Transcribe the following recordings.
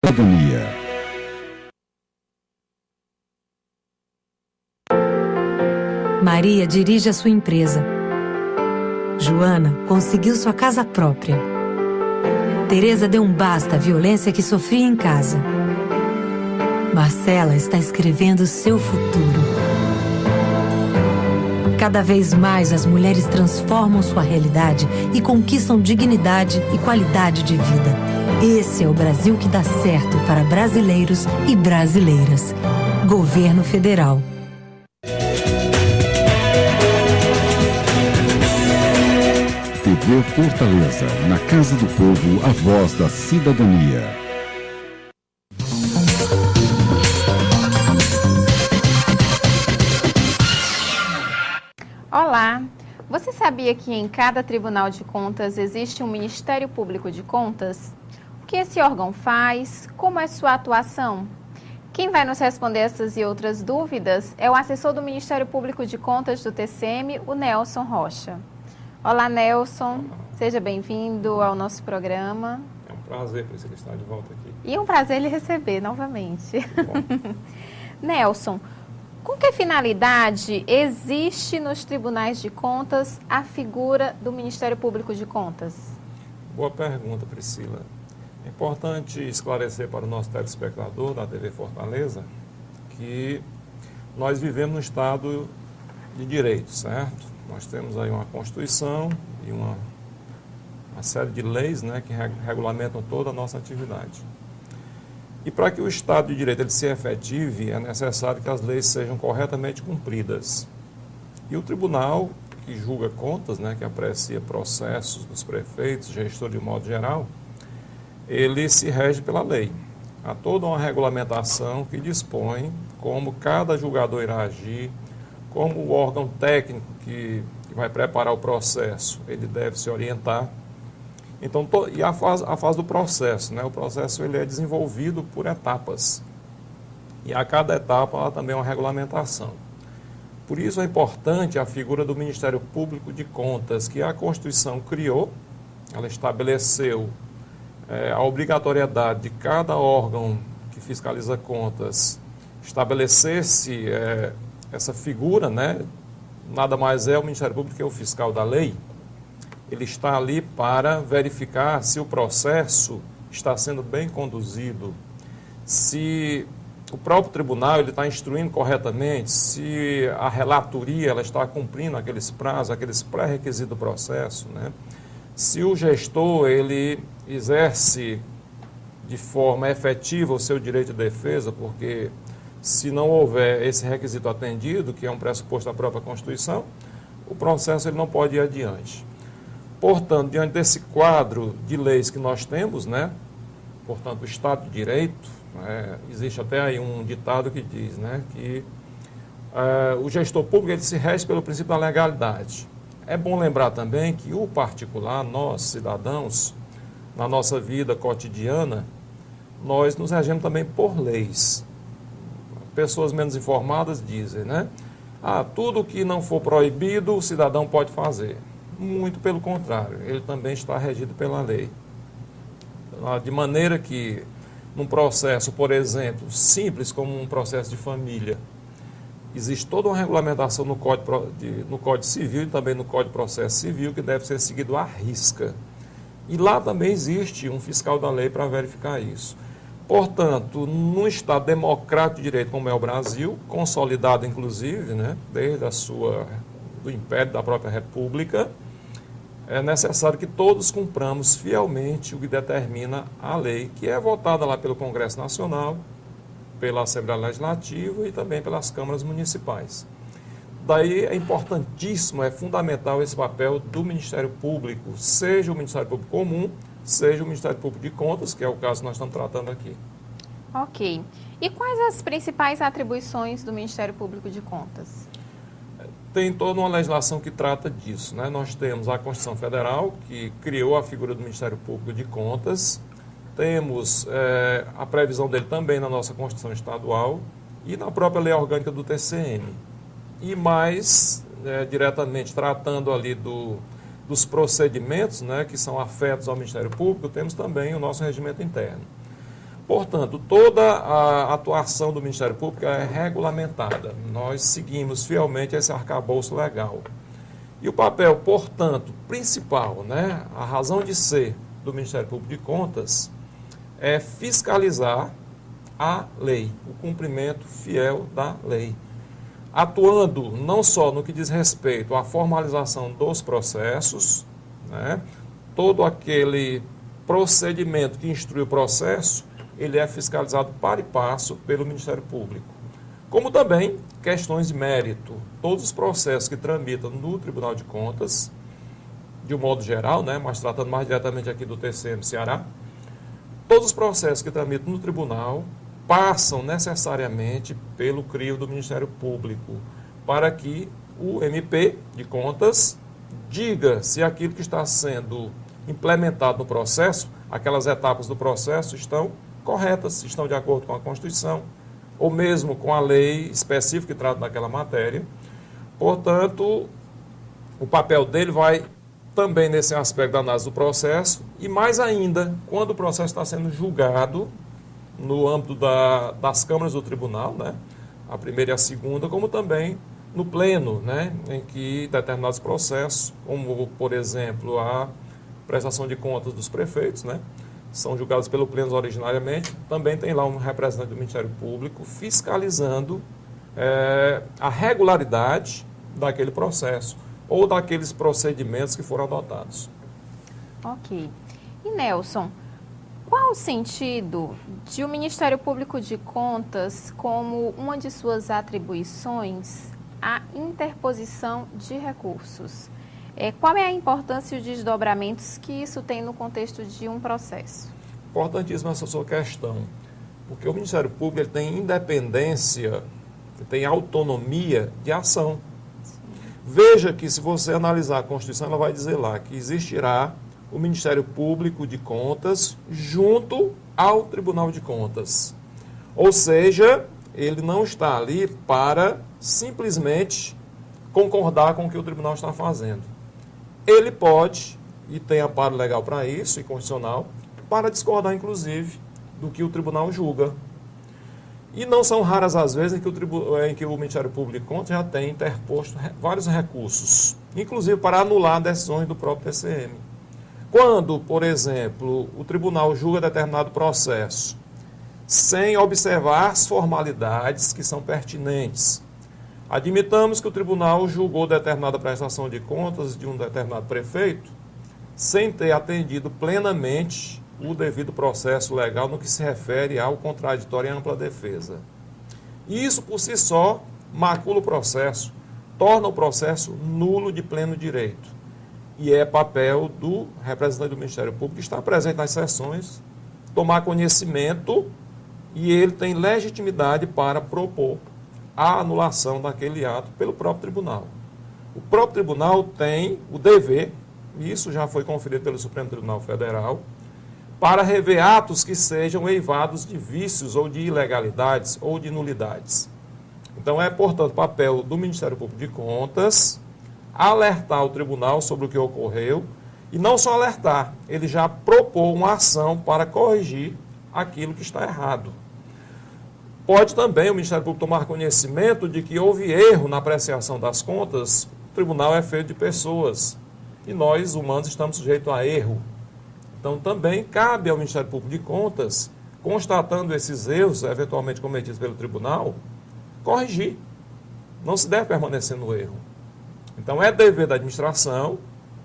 Cidadania. Maria dirige a sua empresa. Joana conseguiu sua casa própria. Teresa deu um basta à violência que sofria em casa. Marcela está escrevendo seu futuro. Cada vez mais as mulheres transformam sua realidade e conquistam dignidade e qualidade de vida. Esse é o Brasil que dá certo para brasileiros e brasileiras. Governo Federal. TV Fortaleza, na Casa do Povo, a voz da cidadania. Olá! Você sabia que em cada Tribunal de Contas existe um Ministério Público de Contas? O que esse órgão faz? Como é sua atuação? Quem vai nos responder essas e outras dúvidas é o assessor do Ministério Público de Contas do TCM, o Nelson Rocha. Olá, Nelson. Seja bem-vindo ao nosso programa. É um prazer, Priscila, estar de volta aqui. E é um prazer lhe receber novamente. Nelson, com que finalidade existe nos tribunais de contas a figura do Ministério Público de Contas? Boa pergunta, Priscila. É importante esclarecer para o nosso telespectador da TV Fortaleza que nós vivemos no Estado de Direito, certo? Nós temos aí uma Constituição e uma série de leis, né, que regulamentam toda a nossa atividade. E para que o Estado de Direito ele se efetive, é necessário que as leis sejam corretamente cumpridas. E o tribunal, que julga contas, né, que aprecia processos dos prefeitos, gestores de modo geral, ele se rege pela lei. Há toda uma regulamentação que dispõe como cada julgador irá agir, como o órgão técnico que vai preparar o processo, ele deve se orientar. Então, e a fase do processo, né? O processo ele é desenvolvido por etapas. E a cada etapa ela também é uma regulamentação. Por isso é importante a figura do Ministério Público de Contas, que a Constituição criou, ela estabeleceu a obrigatoriedade de cada órgão que fiscaliza contas estabelecer-se essa figura, né? Nada mais é o Ministério Público que é o fiscal da lei. Ele está ali para verificar se o processo está sendo bem conduzido, se o próprio tribunal ele está instruindo corretamente, se a relatoria ela está cumprindo aqueles prazos, aqueles pré-requisitos do processo, né? Se o gestor ele exerce de forma efetiva o seu direito de defesa, porque se não houver esse requisito atendido, que é um pressuposto da própria Constituição, o processo ele não pode ir adiante. Portanto, diante desse quadro de leis que nós temos, né, portanto, o Estado de Direito, existe até aí um ditado que diz, né, que o gestor público ele se rege pelo princípio da legalidade. É bom lembrar também que o particular, nós, cidadãos, na nossa vida cotidiana, nós nos regemos também por leis. Pessoas menos informadas dizem, né? Tudo que não for proibido, o cidadão pode fazer. Muito pelo contrário, ele também está regido pela lei. De maneira que, num processo, por exemplo, simples como um processo de família, existe toda uma regulamentação no Código Civil e também no Código de Processo Civil que deve ser seguido à risca. E lá também existe um fiscal da lei para verificar isso. Portanto, num Estado democrático de direito como é o Brasil, consolidado inclusive, né, desde do Império da própria República, é necessário que todos cumpramos fielmente o que determina a lei, que é votada lá pelo Congresso Nacional, pela Assembleia Legislativa e também pelas câmaras municipais. Daí é importantíssimo, é fundamental esse papel do Ministério Público, seja o Ministério Público Comum, seja o Ministério Público de Contas, que é o caso que nós estamos tratando aqui. Ok. E quais as principais atribuições do Ministério Público de Contas? Tem toda uma legislação que trata disso, né? Nós temos a Constituição Federal, que criou a figura do Ministério Público de Contas, temos a previsão dele também na nossa Constituição Estadual e na própria Lei Orgânica do TCM. E mais, diretamente tratando ali dos procedimentos, né, que são afetos ao Ministério Público, temos também o nosso regimento interno. Portanto, toda a atuação do Ministério Público é regulamentada. Nós seguimos fielmente esse arcabouço legal. E o papel, portanto, principal, né, a razão de ser do Ministério Público de Contas é fiscalizar a lei, o cumprimento fiel da lei, atuando não só no que diz respeito à formalização dos processos, né, todo aquele procedimento que instrui o processo, ele é fiscalizado par e passo pelo Ministério Público. Como também questões de mérito, todos os processos que tramitam no Tribunal de Contas, de um modo geral, né, mas tratando mais diretamente aqui do TCM Ceará, todos os processos que tramitam no tribunal passam necessariamente pelo crivo do Ministério Público, para que o MP de Contas diga se aquilo que está sendo implementado no processo, aquelas etapas do processo estão corretas, estão de acordo com a Constituição, ou mesmo com a lei específica que trata daquela matéria. Portanto, o papel dele vai também nesse aspecto da análise do processo, e mais ainda, quando o processo está sendo julgado no âmbito das câmaras do tribunal, né, a primeira e a segunda, como também no pleno, né, em que determinados processos, como, por exemplo, a prestação de contas dos prefeitos, né, são julgados pelo pleno originariamente, também tem lá um representante do Ministério Público fiscalizando a regularidade daquele processo ou daqueles procedimentos que foram adotados. Ok. E Nelson, qual o sentido de o Ministério Público de Contas, como uma de suas atribuições, a interposição de recursos? Qual é a importância e os desdobramentos que isso tem no contexto de um processo? Importantíssima essa sua questão, porque o Ministério Público ele tem independência, ele tem autonomia de ação. Veja que se você analisar a Constituição, ela vai dizer lá que existirá o Ministério Público de Contas junto ao Tribunal de Contas. Ou seja, ele não está ali para simplesmente concordar com o que o tribunal está fazendo. Ele pode, e tem amparo legal para isso, e constitucional, para discordar, inclusive, do que o tribunal julga. E não são raras as vezes em que o Ministério Público de Contas já tem interposto vários recursos, inclusive para anular decisões do próprio TCM. Quando, por exemplo, o tribunal julga determinado processo sem observar as formalidades que são pertinentes, admitamos que o tribunal julgou determinada prestação de contas de um determinado prefeito sem ter atendido plenamente o devido processo legal no que se refere ao contraditório e ampla defesa. Isso, por si só, macula o processo, torna o processo nulo de pleno direito. E é papel do representante do Ministério Público estar presente nas sessões, tomar conhecimento, e ele tem legitimidade para propor a anulação daquele ato pelo próprio tribunal. O próprio tribunal tem o dever, e isso já foi conferido pelo Supremo Tribunal Federal, para rever atos que sejam eivados de vícios ou de ilegalidades ou de nulidades. Então é, portanto, papel do Ministério Público de Contas alertar o tribunal sobre o que ocorreu, e não só alertar, ele já propôs uma ação para corrigir aquilo que está errado. Pode também o Ministério Público tomar conhecimento de que houve erro na apreciação das contas. O tribunal é feito de pessoas e nós, humanos, estamos sujeitos a erro. Então também cabe ao Ministério Público de Contas, constatando esses erros eventualmente cometidos pelo tribunal, corrigir. Não se deve permanecer no erro. Então é dever da administração,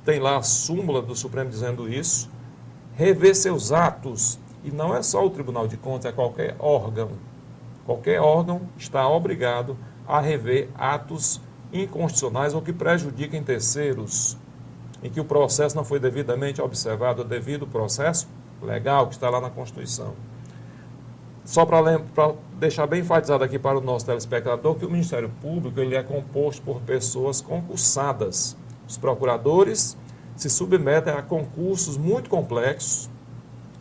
tem lá a súmula do Supremo dizendo isso, rever seus atos. E não é só o Tribunal de Contas, é qualquer órgão. Qualquer órgão está obrigado a rever atos inconstitucionais ou que prejudiquem terceiros, em que o processo não foi devidamente observado, devido ao processo legal que está lá na Constituição. Só para deixar bem enfatizado aqui para o nosso telespectador que o Ministério Público ele é composto por pessoas concursadas. Os procuradores se submetem a concursos muito complexos.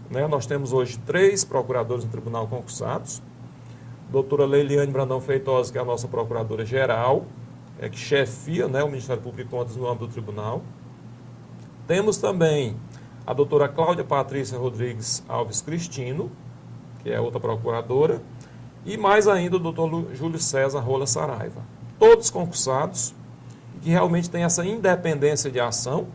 Né? Nós temos hoje 3 procuradores no tribunal concursados. Doutora Leiliane Brandão Feitosa, que é a nossa procuradora-geral, que chefia, né, o Ministério Público de Contas no âmbito do tribunal. Temos também a doutora Cláudia Patrícia Rodrigues Alves Cristino, que que é outra procuradora, e mais ainda o doutor Júlio César Rola Saraiva. Todos concursados, que realmente têm essa independência de ação,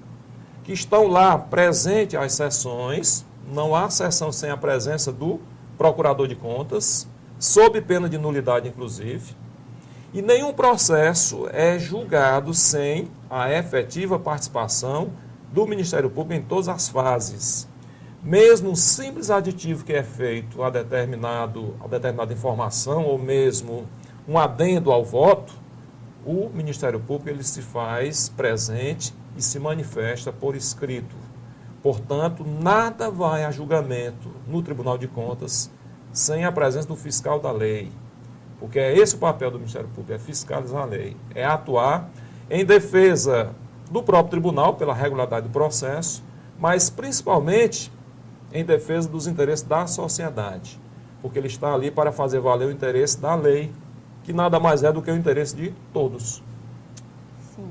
que estão lá presentes às sessões, não há sessão sem a presença do procurador de contas, sob pena de nulidade, inclusive, e nenhum processo é julgado sem a efetiva participação do Ministério Público em todas as fases. Mesmo um simples aditivo que é feito a determinada informação, ou mesmo um adendo ao voto, o Ministério Público ele se faz presente e se manifesta por escrito. Portanto, nada vai a julgamento no Tribunal de Contas sem a presença do fiscal da lei. Porque é esse o papel do Ministério Público, é fiscalizar a lei, é atuar em defesa do próprio tribunal pela regularidade do processo, mas principalmente em defesa dos interesses da sociedade, porque ele está ali para fazer valer o interesse da lei, que nada mais é do que o interesse de todos. Sim.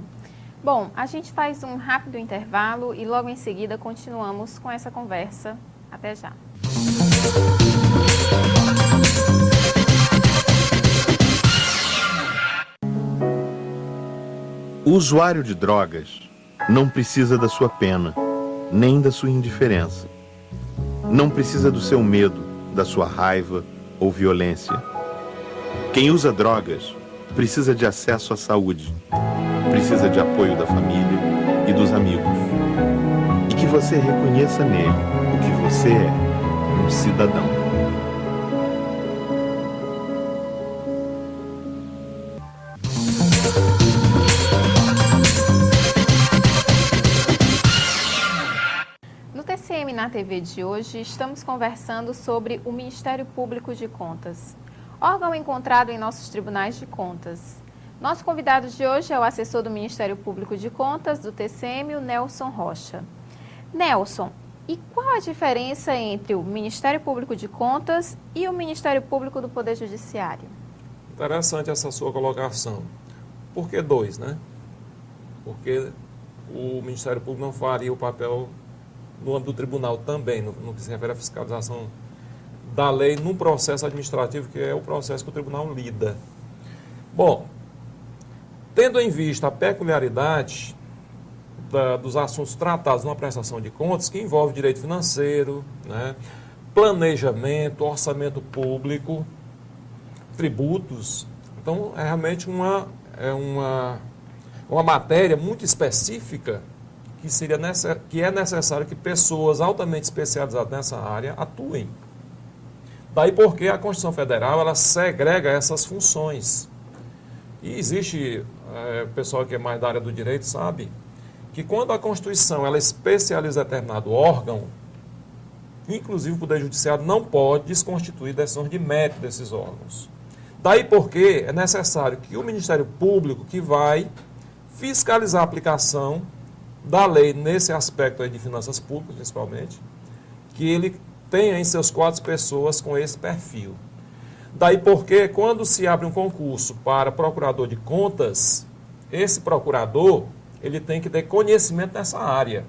Bom, a gente faz um rápido intervalo e logo em seguida continuamos com essa conversa. Até já. O usuário de drogas não precisa da sua pena, nem da sua indiferença. Não precisa do seu medo, da sua raiva ou violência. Quem usa drogas precisa de acesso à saúde, precisa de apoio da família e dos amigos. E que você reconheça nele o que você é, um cidadão. Na TV de hoje, estamos conversando sobre o Ministério Público de Contas, órgão encontrado em nossos tribunais de contas. Nosso convidado de hoje é o assessor do Ministério Público de Contas, do TCM, o Nelson Rocha. Nelson, e qual a diferença entre o Ministério Público de Contas e o Ministério Público do Poder Judiciário? Interessante essa sua colocação. Por que dois, né? Porque o Ministério Público não faria o papel no âmbito do tribunal também, no que se refere à fiscalização da lei num processo administrativo, que é o processo que o tribunal lida. Bom, tendo em vista a peculiaridade dos assuntos tratados numa prestação de contas, que envolve direito financeiro, né, planejamento, orçamento público, tributos, então é realmente uma matéria muito específica que é necessário que pessoas altamente especializadas nessa área atuem. Daí porque a Constituição Federal ela segrega essas funções. E existe, o pessoal que é mais da área do direito sabe, que quando a Constituição ela especializa determinado órgão, inclusive o Poder Judiciário não pode desconstituir decisões de mérito desses órgãos. Daí porque é necessário que o Ministério Público, que vai fiscalizar a aplicação da lei nesse aspecto aí de finanças públicas, principalmente, que ele tenha em seus quadros pessoas com esse perfil. Daí porque, quando se abre um concurso para procurador de contas, esse procurador ele tem que ter conhecimento dessa área.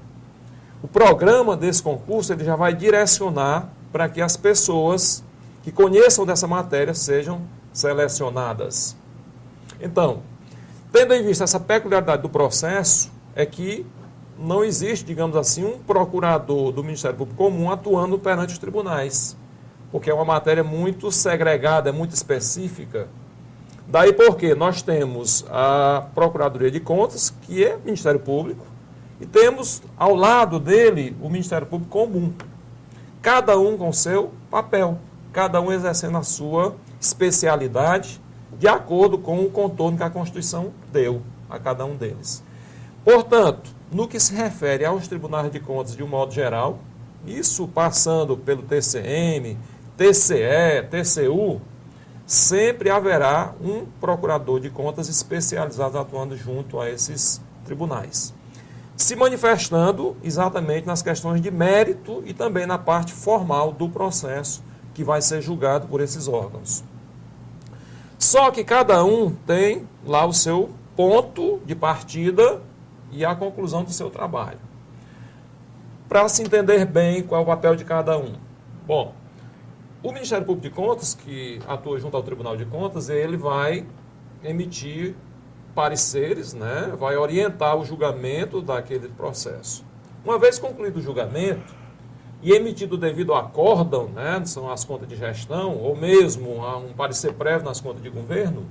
O programa desse concurso ele já vai direcionar para que as pessoas que conheçam dessa matéria sejam selecionadas. Então, tendo em vista essa peculiaridade do processo, é que não existe, digamos assim, um procurador do Ministério Público comum atuando perante os tribunais, porque é uma matéria muito segregada, é muito específica. Daí porque nós temos a Procuradoria de Contas, que é Ministério Público, e temos ao lado dele o Ministério Público comum, cada um com seu papel, cada um exercendo a sua especialidade, de acordo com o contorno que a Constituição deu a cada um deles. Portanto, no que se refere aos tribunais de contas de um modo geral, isso passando pelo TCM, TCE, TCU, sempre haverá um procurador de contas especializado atuando junto a esses tribunais, se manifestando exatamente nas questões de mérito e também na parte formal do processo que vai ser julgado por esses órgãos. Só que cada um tem lá o seu ponto de partida e a conclusão do seu trabalho. Para se entender bem qual é o papel de cada um. Bom, O Ministério Público de Contas, que atua junto ao Tribunal de Contas, ele vai emitir pareceres, né? Vai orientar o julgamento daquele processo. Uma vez concluído o julgamento e emitido o devido acórdão, né? São as contas de gestão, ou mesmo um parecer prévio nas contas de governo,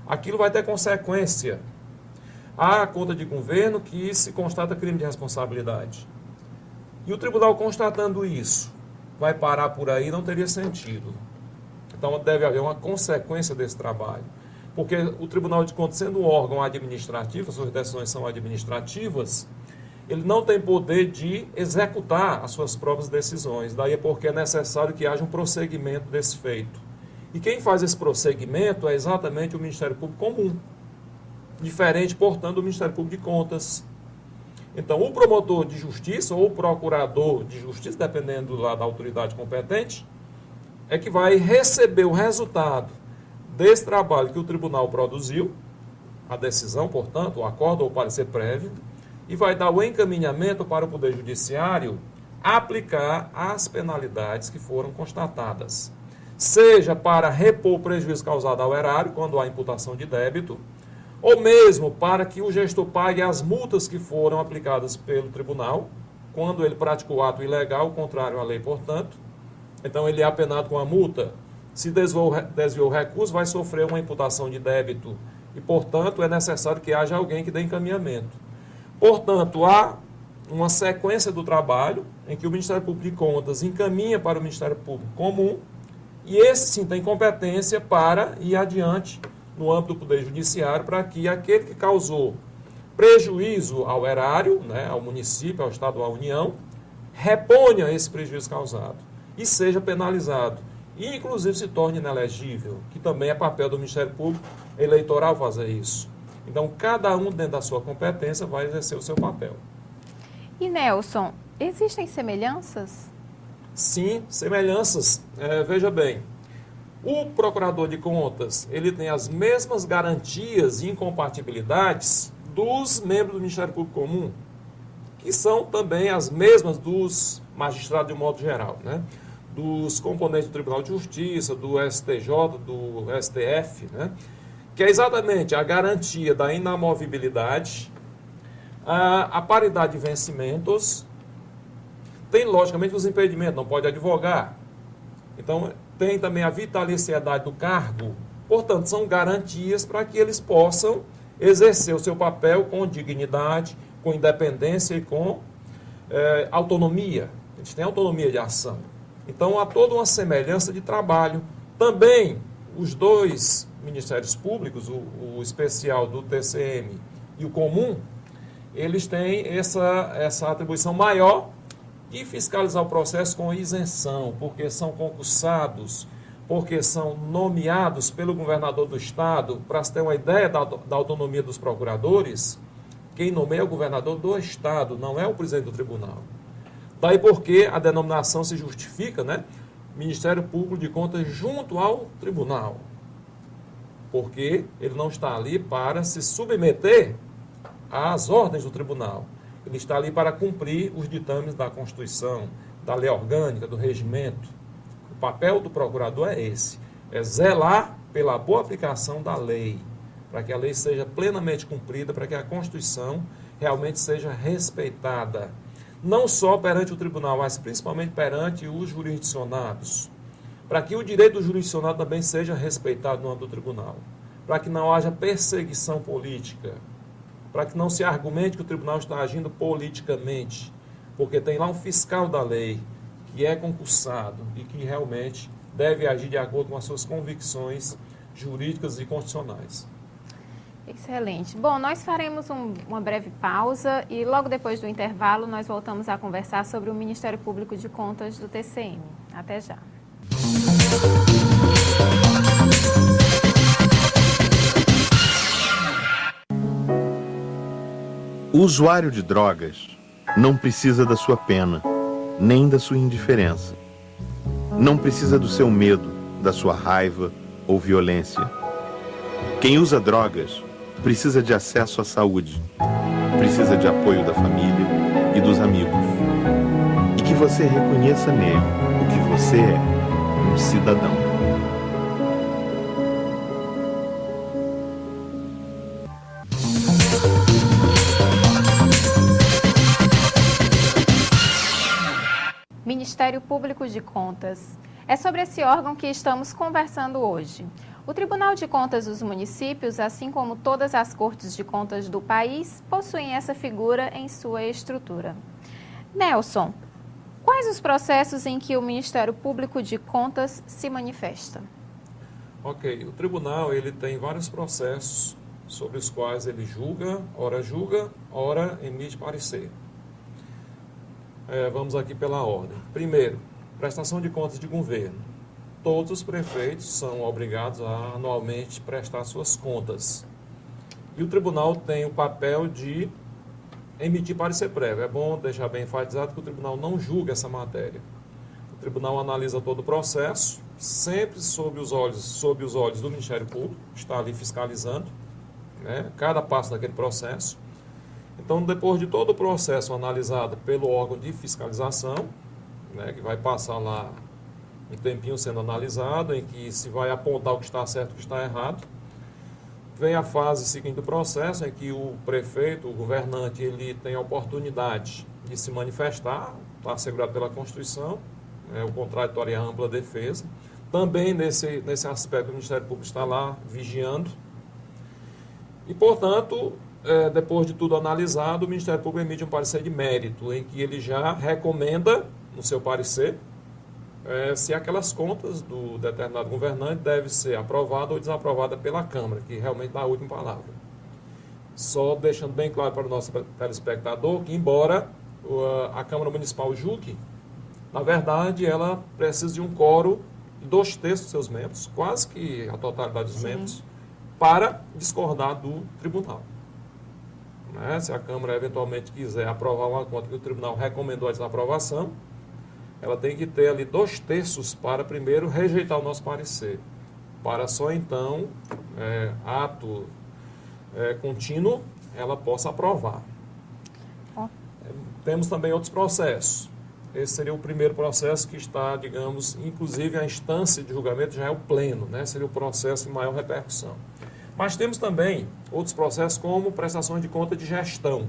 aquilo vai ter consequência. Há a conta de governo que se constata crime de responsabilidade. E o tribunal constatando isso, vai parar por aí, não teria sentido. Então deve haver uma consequência desse trabalho. Porque o Tribunal de Contas, sendo um órgão administrativo, suas decisões são administrativas, ele não tem poder de executar as suas próprias decisões. Daí é porque é necessário que haja um prosseguimento desse feito. E quem faz esse prosseguimento é exatamente o Ministério Público Comum. Diferente, portanto, do Ministério Público de Contas. Então, o promotor de justiça ou o procurador de justiça, dependendo lá da autoridade competente, é que vai receber o resultado desse trabalho que o tribunal produziu, a decisão, portanto, o acordo ou o parecer prévio, e vai dar o encaminhamento para o Poder Judiciário aplicar as penalidades que foram constatadas. Seja para repor o prejuízo causado ao erário, quando há imputação de débito, ou mesmo para que o gestor pague as multas que foram aplicadas pelo tribunal, quando ele praticou ato ilegal, contrário à lei, portanto. Então, ele é apenado com a multa. Se desviou o recurso, vai sofrer uma imputação de débito e, portanto, é necessário que haja alguém que dê encaminhamento. Portanto, há uma sequência do trabalho em que o Ministério Público de Contas encaminha para o Ministério Público Comum e esse sim tem competência para ir adiante no âmbito do Poder Judiciário para que aquele que causou prejuízo ao erário, né, ao município, ao Estado ou à União, reponha esse prejuízo causado e seja penalizado. E, inclusive, se torne inelegível, que também é papel do Ministério Público Eleitoral fazer isso. Então, cada um, dentro da sua competência, vai exercer o seu papel. E, Nelson, existem semelhanças? Sim, semelhanças. Veja bem, o procurador de contas, ele tem as mesmas garantias e incompatibilidades dos membros do Ministério Público Comum, que são também as mesmas dos magistrados de um modo geral, né? Dos componentes do Tribunal de Justiça, do STJ, do STF, né? Que é exatamente a garantia da inamovibilidade, a paridade de vencimentos, tem logicamente os impedimentos, não pode advogar. Então, tem também a vitaliciedade do cargo. Portanto, são garantias para que eles possam exercer o seu papel com dignidade, com independência e com autonomia. Eles têm autonomia de ação. Então, há toda uma semelhança de trabalho. Também, os dois ministérios públicos, o especial do TCM e o comum, eles têm essa atribuição maior de fiscalizar o processo com isenção, porque são concursados, porque são nomeados pelo governador do Estado. Para se ter uma ideia da autonomia dos procuradores, quem nomeia é o governador do Estado, não é o presidente do tribunal. Daí porque a denominação se justifica, né? Ministério Público de Contas junto ao tribunal. Porque ele não está ali para se submeter às ordens do tribunal. Ele está ali para cumprir os ditames da Constituição, da lei orgânica, do regimento. O papel do procurador é esse, é zelar pela boa aplicação da lei, para que a lei seja plenamente cumprida, para que a Constituição realmente seja respeitada. Não só perante o tribunal, mas principalmente perante os jurisdicionados. Para que o direito do jurisdicionado também seja respeitado no âmbito do tribunal. Para que não haja perseguição política. Para que não se argumente que o tribunal está agindo politicamente. Porque tem lá um fiscal da lei, que é concursado e que realmente deve agir de acordo com as suas convicções jurídicas e constitucionais. Excelente. Bom, nós faremos uma breve pausa e logo depois do intervalo nós voltamos a conversar sobre o Ministério Público de Contas do TCM. Até já. O usuário de drogas não precisa da sua pena, nem da sua indiferença. Não precisa do seu medo, da sua raiva ou violência. Quem usa drogas precisa de acesso à saúde, precisa de apoio da família e dos amigos. E que você reconheça nele o que você é. um cidadão. Ministério Público de Contas. É sobre esse órgão que estamos conversando hoje. O Tribunal de Contas dos municípios, assim como todas as cortes de contas do país, possuem essa figura em sua estrutura. Nelson, quais os processos em que o Ministério Público de Contas se manifesta? Ok, o tribunal ele tem vários processos sobre os quais ele julga, ora emite parecer. Vamos aqui pela ordem. Primeiro, prestação de contas de governo. Todos os prefeitos são obrigados a anualmente prestar suas contas. E o tribunal tem o papel de emitir parecer prévio. É bom deixar bem enfatizado que o tribunal não julga essa matéria. O tribunal analisa todo o processo, sempre sob os olhos do Ministério Público, que está ali fiscalizando, né, cada passo daquele processo. Então, depois de todo o processo analisado pelo órgão de fiscalização, né, que vai passar lá um tempinho sendo analisado, em que se vai apontar o que está certo e o que está errado, vem a fase seguinte do processo, em que o prefeito, o governante, ele tem a oportunidade de se manifestar, está assegurado pela Constituição, o contraditório e a ampla defesa. Também nesse aspecto o Ministério Público está lá vigiando. E, portanto, depois de tudo analisado, o Ministério Público emite um parecer de mérito, em que ele já recomenda, no seu parecer, se aquelas contas do determinado governante devem ser aprovadas ou desaprovadas pela Câmara, que realmente dá a última palavra. Só deixando bem claro para o nosso telespectador que, embora a Câmara Municipal julgue, na verdade, ela precisa de um quórum de 2/3 dos seus membros, quase que a totalidade dos membros, para discordar do tribunal. Se a Câmara eventualmente quiser aprovar uma conta que o tribunal recomendou a desaprovação, ela tem que ter ali 2/3 para primeiro rejeitar o nosso parecer, para só então, ato contínuo, ela possa aprovar. Temos também outros processos. Esse seria o primeiro processo que está, digamos, inclusive a instância de julgamento já é o pleno, né? Seria o processo de maior repercussão. Mas temos também outros processos como prestações de conta de gestão.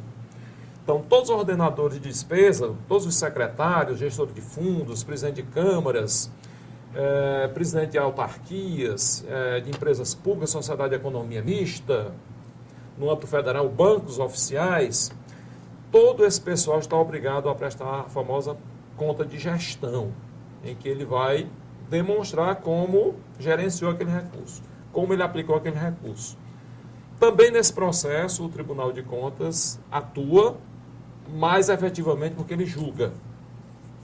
Então, todos os ordenadores de despesa, todos os secretários, gestores de fundos, presidente de câmaras, presidente de autarquias, de empresas públicas, sociedade de economia mista, no âmbito federal, bancos oficiais, todo esse pessoal está obrigado a prestar a famosa conta de gestão, em que ele vai demonstrar como gerenciou aquele recurso, como ele aplicou aquele recurso. Também nesse processo, o Tribunal de Contas atua mais efetivamente porque ele julga.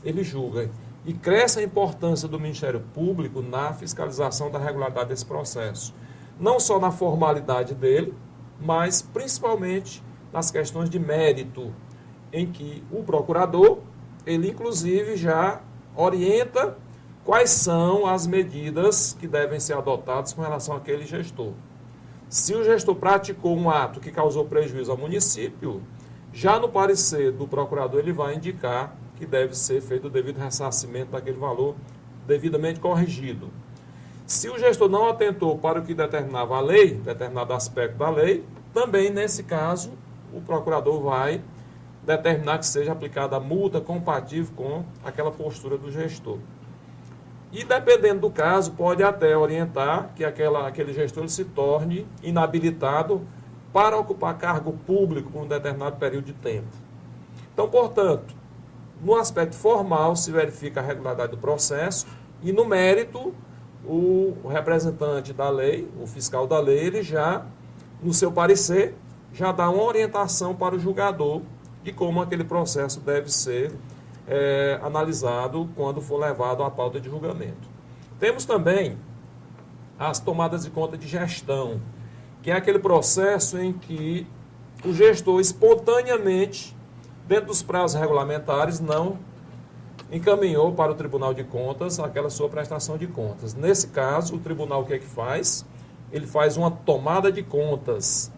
Ele julga. E cresce a importância do Ministério Público na fiscalização da regularidade desse processo. Não só na formalidade dele, mas principalmente nas questões de mérito, em que o procurador, ele inclusive já orienta quais são as medidas que devem ser adotadas com relação àquele gestor. Se o gestor praticou um ato que causou prejuízo ao município, já no parecer do procurador ele vai indicar que deve ser feito o devido ressarcimento daquele valor devidamente corrigido. Se o gestor não atentou para o que determinava a lei, determinado aspecto da lei, também nesse caso o procurador vai determinar que seja aplicada a multa compatível com aquela postura do gestor. E dependendo do caso, pode até orientar que aquele gestor se torne inabilitado para ocupar cargo público por um determinado período de tempo. Então, portanto, no aspecto formal se verifica a regularidade do processo e no mérito o representante da lei, o fiscal da lei, ele já, no seu parecer, já dá uma orientação para o julgador de como aquele processo deve ser analisado quando for levado à pauta de julgamento. Temos também as tomadas de conta de gestão, que é aquele processo em que o gestor espontaneamente, dentro dos prazos regulamentares, não encaminhou para o Tribunal de Contas aquela sua prestação de contas. Nesse caso, o tribunal o que é que faz? Ele faz uma tomada de contas.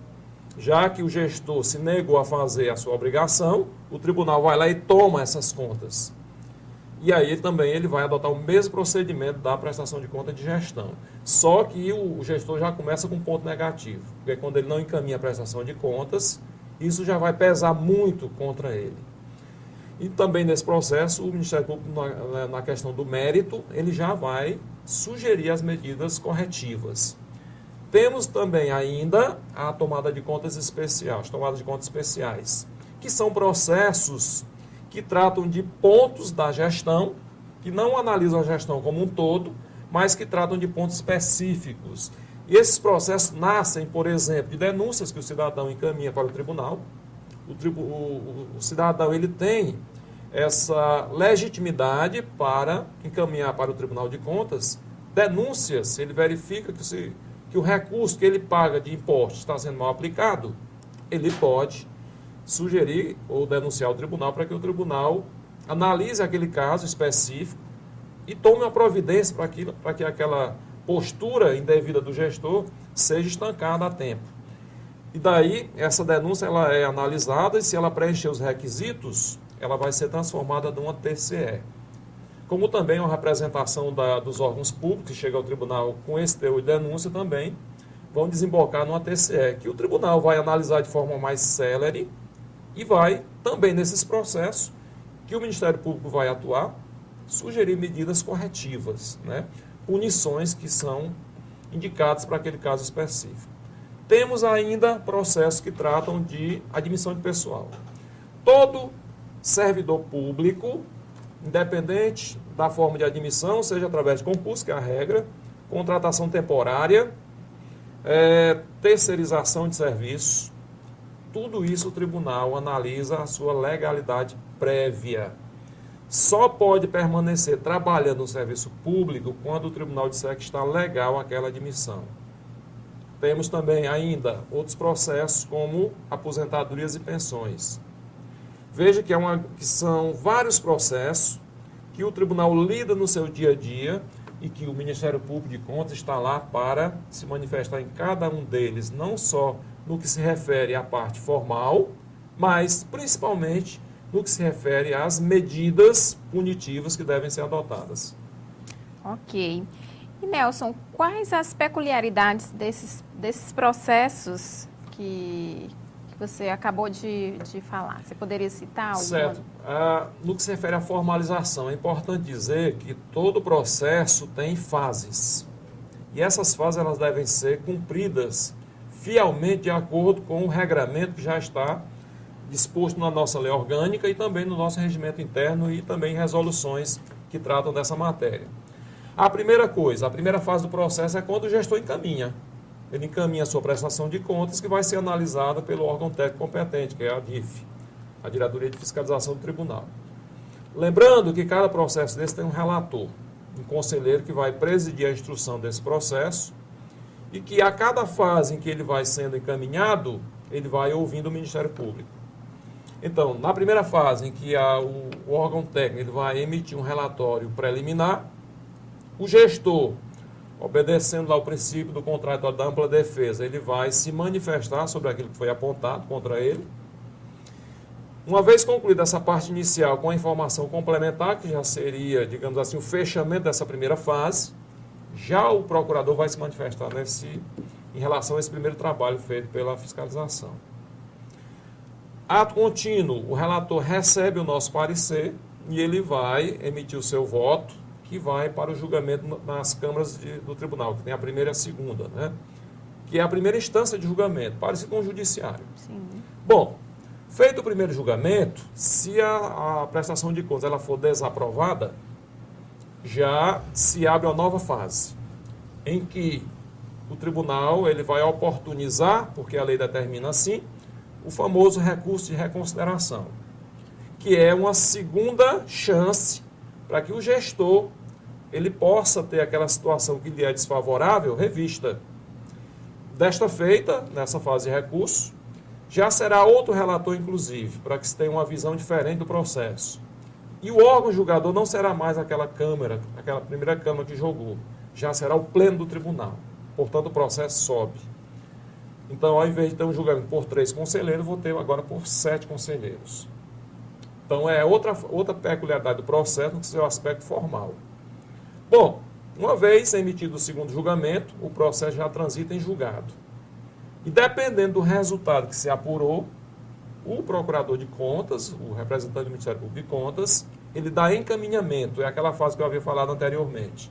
Já que o gestor se negou a fazer a sua obrigação, o tribunal vai lá e toma essas contas. E aí também ele vai adotar o mesmo procedimento da prestação de conta de gestão. Só que o gestor já começa com um ponto negativo, porque quando ele não encaminha a prestação de contas, isso já vai pesar muito contra ele. E também nesse processo, o Ministério Público, na questão do mérito, ele já vai sugerir as medidas corretivas. Temos também ainda a tomada de contas especiais, tomadas de contas especiais, que são processos que tratam de pontos da gestão, que não analisam a gestão como um todo, mas que tratam de pontos específicos. E esses processos nascem, por exemplo, de denúncias que o cidadão encaminha para o tribunal. O cidadão ele tem essa legitimidade para encaminhar para o Tribunal de Contas denúncias, ele verifica que o recurso que ele paga de impostos está sendo mal aplicado, ele pode sugerir ou denunciar ao tribunal para que o tribunal analise aquele caso específico e tome uma providência para que aquela postura indevida do gestor seja estancada a tempo. E daí, essa denúncia ela é analisada e se ela preencher os requisitos, ela vai ser transformada numa TCE. Como também uma representação dos órgãos públicos que chega ao tribunal com esse teor de denúncia também, vão desembocar numa TCE, que o tribunal vai analisar de forma mais célere e vai, também nesses processos, que o Ministério Público vai atuar, sugerir medidas corretivas, né? Punições que são indicadas para aquele caso específico. Temos ainda processos que tratam de admissão de pessoal. Todo servidor público, independente da forma de admissão, seja através de concurso, que é a regra, contratação temporária, terceirização de serviços, tudo isso o tribunal analisa a sua legalidade prévia. Só pode permanecer trabalhando no serviço público quando o tribunal disser que está legal aquela admissão. Temos também ainda outros processos como aposentadorias e pensões. Veja que são vários processos que o tribunal lida no seu dia a dia e que o Ministério Público de Contas está lá para se manifestar em cada um deles, não só no que se refere à parte formal, mas principalmente no que se refere às medidas punitivas que devem ser adotadas. Ok. E Nelson, quais as peculiaridades desses processos que você acabou de falar? Você poderia citar alguma? Certo. No que se refere à formalização, é importante dizer que todo processo tem fases. E essas fases elas devem ser cumpridas fielmente de acordo com o regramento que já está disposto na nossa lei orgânica e também no nosso regimento interno e também resoluções que tratam dessa matéria. A primeira fase do processo é quando o gestor encaminha. Ele encaminha a sua prestação de contas que vai ser analisada pelo órgão técnico competente, que é a DIF, a Diretoria de Fiscalização do Tribunal. Lembrando que cada processo desse tem um relator, um conselheiro que vai presidir a instrução desse processo e que a cada fase em que ele vai sendo encaminhado, ele vai ouvindo o Ministério Público. Então, na primeira fase em que o órgão técnico ele vai emitir um relatório preliminar, o gestor, obedecendo lá o princípio do contrato da ampla defesa, ele vai se manifestar sobre aquilo que foi apontado contra ele. Uma vez concluída essa parte inicial com a informação complementar, que já seria, digamos assim, o fechamento dessa primeira fase, já o procurador vai se manifestar em relação a esse primeiro trabalho feito pela fiscalização. Ato contínuo, o relator recebe o nosso parecer e ele vai emitir o seu voto, que vai para o julgamento nas câmaras do tribunal, que tem a primeira e a segunda, né? Que é a primeira instância de julgamento, parecido com o judiciário. Sim. Bom, feito o primeiro julgamento, se a prestação de contas ela for desaprovada, já se abre uma nova fase, em que o tribunal ele vai oportunizar, porque a lei determina assim, o famoso recurso de reconsideração, que é uma segunda chance para que o gestor ele possa ter aquela situação que lhe é desfavorável revista. Desta feita, nessa fase de recurso, já será outro relator, inclusive, para que se tenha uma visão diferente do processo. E o órgão julgador não será mais aquela primeira câmara que julgou, já será o pleno do tribunal. Portanto, o processo sobe. Então, ao invés de ter um julgamento por 3 conselheiros, vou ter agora por 7 conselheiros. Então, é outra peculiaridade do processo no seu aspecto formal. Bom, uma vez emitido o segundo julgamento, o processo já transita em julgado. E dependendo do resultado que se apurou, o procurador de contas, o representante do Ministério Público de Contas, ele dá encaminhamento, é aquela fase que eu havia falado anteriormente.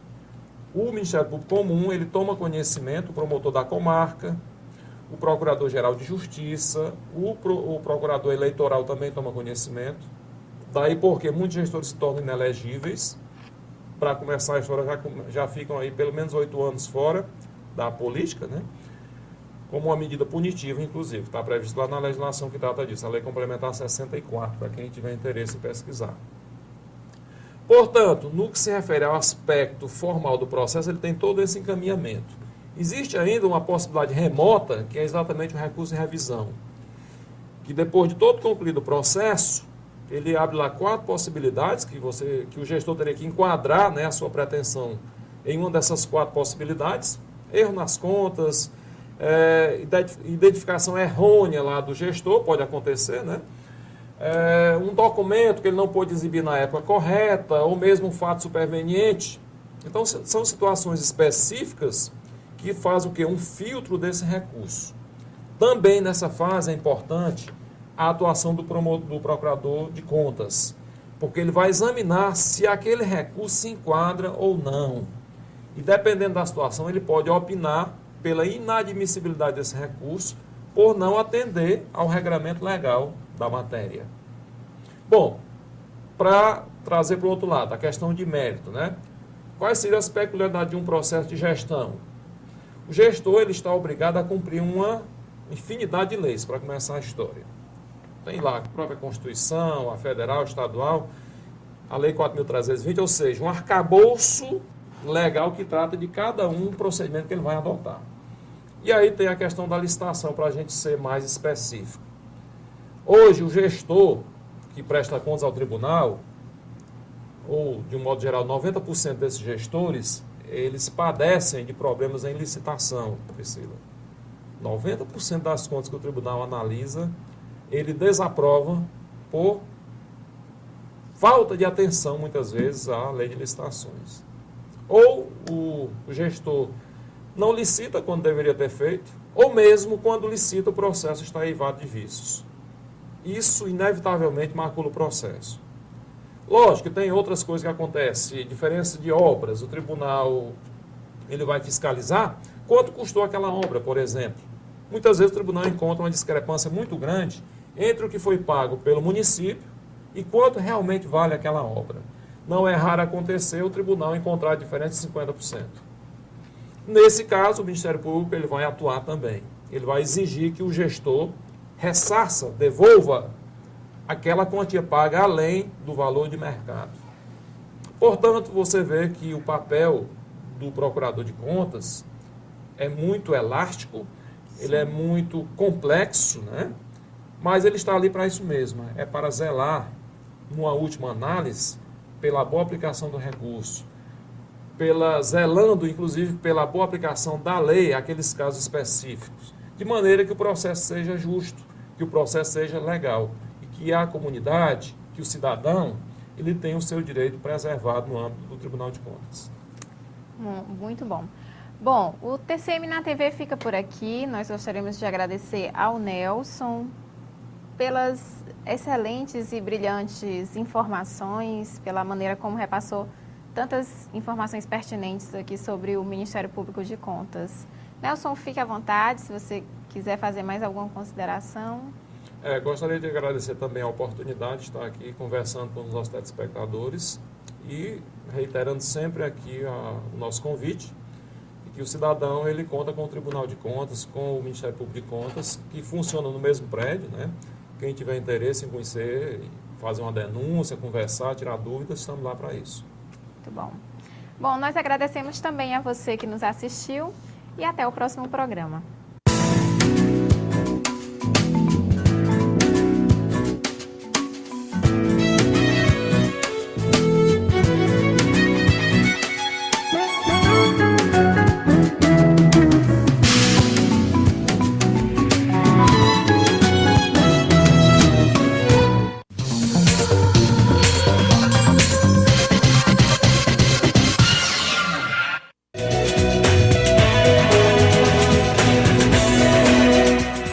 O Ministério Público Comum, ele toma conhecimento, o promotor da comarca, o Procurador-Geral de Justiça, o Procurador Eleitoral também toma conhecimento. Daí porque muitos gestores se tornam inelegíveis. Para começar a história, já ficam aí pelo menos 8 anos fora da política, né? Como uma medida punitiva, inclusive. Está previsto lá na legislação que trata disso, a Lei Complementar 64, para quem tiver interesse em pesquisar. Portanto, no que se refere ao aspecto formal do processo, ele tem todo esse encaminhamento. Existe ainda uma possibilidade remota, que é exatamente o recurso de revisão, que depois de todo concluído o processo, ele abre lá 4 possibilidades que o gestor teria que enquadrar, né, a sua pretensão em uma dessas 4 possibilidades. Erro nas contas, identificação errônea lá do gestor, pode acontecer, né? Um documento que ele não pôde exibir na época correta, ou mesmo um fato superveniente. Então, são situações específicas que fazem o quê? Um filtro desse recurso. Também nessa fase é importante a atuação do procurador de contas, porque ele vai examinar se aquele recurso se enquadra ou não. E dependendo da situação, ele pode opinar pela inadmissibilidade desse recurso por não atender ao regramento legal da matéria. Bom, para trazer para o outro lado, a questão de mérito, né? Quais seriam as peculiaridades de um processo de gestão? O gestor ele está obrigado a cumprir uma infinidade de leis para começar a história. Tem lá a própria Constituição, a federal, a estadual, a Lei 4.320, ou seja, um arcabouço legal que trata de cada procedimento que ele vai adotar. E aí tem a questão da licitação, para a gente ser mais específico. Hoje, o gestor que presta contas ao tribunal, ou de um modo geral, 90% desses gestores, eles padecem de problemas em licitação, Priscila. 90% das contas que o tribunal analisa, ele desaprova por falta de atenção, muitas vezes, à lei de licitações. Ou o gestor não licita quando deveria ter feito, ou mesmo quando licita o processo está eivado de vícios. Isso, inevitavelmente, macula o processo. Lógico que tem outras coisas que acontecem, diferença de obras, o tribunal ele vai fiscalizar quanto custou aquela obra, por exemplo. Muitas vezes o tribunal encontra uma discrepância muito grande entre o que foi pago pelo município e quanto realmente vale aquela obra. Não é raro acontecer o tribunal encontrar a diferença de 50%. Nesse caso, o Ministério Público ele vai atuar também. Ele vai exigir que o gestor ressarça, devolva aquela quantia paga além do valor de mercado. Portanto, você vê que o papel do procurador de contas é muito elástico, ele é muito complexo, né? Mas ele está ali para isso mesmo, é para zelar, numa última análise, pela boa aplicação do recurso, zelando, inclusive, pela boa aplicação da lei àqueles casos específicos, de maneira que o processo seja justo, que o processo seja legal, e que a comunidade, que o cidadão, ele tenha o seu direito preservado no âmbito do Tribunal de Contas. Muito bom. Bom, o TCM na TV fica por aqui. Nós gostaríamos de agradecer ao Nelson pelas excelentes e brilhantes informações, pela maneira como repassou tantas informações pertinentes aqui sobre o Ministério Público de Contas. Nelson, fique à vontade, se você quiser fazer mais alguma consideração. Gostaria de agradecer também a oportunidade de estar aqui conversando com os nossos telespectadores e reiterando sempre aqui o nosso convite, que o cidadão ele conta com o Tribunal de Contas, com o Ministério Público de Contas, que funciona no mesmo prédio, né? Quem tiver interesse em conhecer, fazer uma denúncia, conversar, tirar dúvidas, estamos lá para isso. Muito bom. Bom, nós agradecemos também a você que nos assistiu e até o próximo programa. Música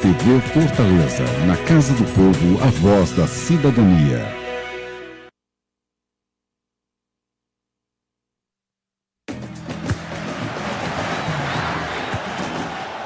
TV Fortaleza, na Casa do Povo, a voz da cidadania.